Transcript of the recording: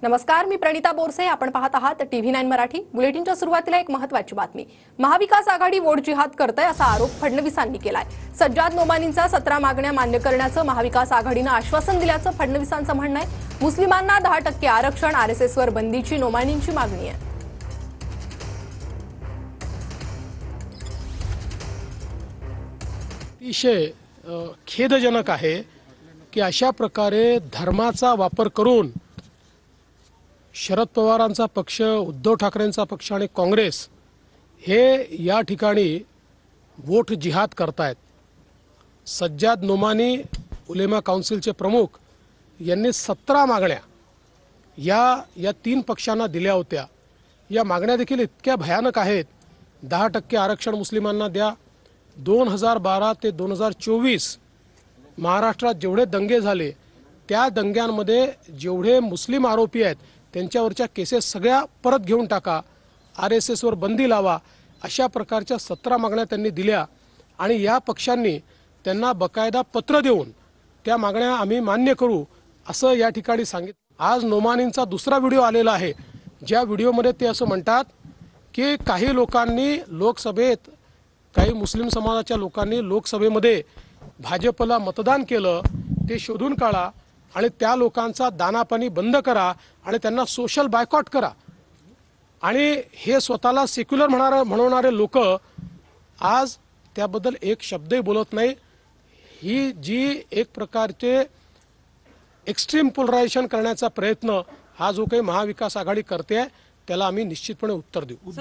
नमस्कार, मी प्रणिता बोरसे. आपण पाहत आहात TV9 मराठी. बुलेटिनच्या सुरुवातीला एक महत्त्वाची बातमी. महाविकास आघाडी वोट जिहाद करते असा आरोप फडणवीसांनी केलाय. सज्जाद नोमानींचा 17 मागण्या मान्य करण्याचं महाविकास आघाडीनं आश्वासन दिल्याचं फडणवीसांचं म्हणणं आहे. मुस्लिमांना 10% आरक्षण, RSS वर बंदीची नोमानींची मागणी आहे. अतिशय खेदजनक आहे की अशा प्रकारे धर्माचा वापर करून शरद पवारांचा पक्ष, उद्धव ठाकरेंचा पक्ष आणि काँग्रेस हे या ठिकाणी वोट जिहाद करतायत. सज्जाद नोमानी उलेमा काउन्सिलचे प्रमुख यांनी 17 मागण्या या 3 पक्षांना दिल्या होत्या. या मागण्या देखील इतक्या भयानक आहेत. 10% आरक्षण मुस्लिमांना द्या. 2012 ते 2024 महाराष्ट्रात जेवढे दंगे झाले त्या दंग्यांमध्ये जेवढे मुस्लिम आरोपी आहेत त्यांच्यावरच्या केसेस सगळ्या परत घेऊन टाका. RSS वर बंदी लावा. अशा प्रकारच्या 17 मागण्या त्यांनी दिल्या आणि या पक्षांनी त्यांना बकायदा पत्र देऊन त्या मागण्या आम्ही मान्य करू असं या ठिकाणी सांगितलं. आज नोमानींचा दुसरा व्हिडिओ आलेला आहे, ज्या व्हिडिओमध्ये ते असं म्हणतात की काही लोकांनी लोकसभेत, काही मुस्लिम समाजाच्या लोकांनी लोकसभेमध्ये भाजपला मतदान केलं, ते शोधून काढा आणि त्या लोकांचा दानापाणी बंद करा आणि त्यांना सोशल बायकॉट करा. आणि हे स्वतःला सेक्युलर म्हणणारे लोक आज त्याबद्दल एक शब्दही बोलत नाही. ही जी एक प्रकारचे एक्स्ट्रीम पोलरायझेशन करण्याचा प्रयत्न हा जो काही महाविकास आघाडी करते त्याला आम्ही निश्चितपणे उत्तर देऊ.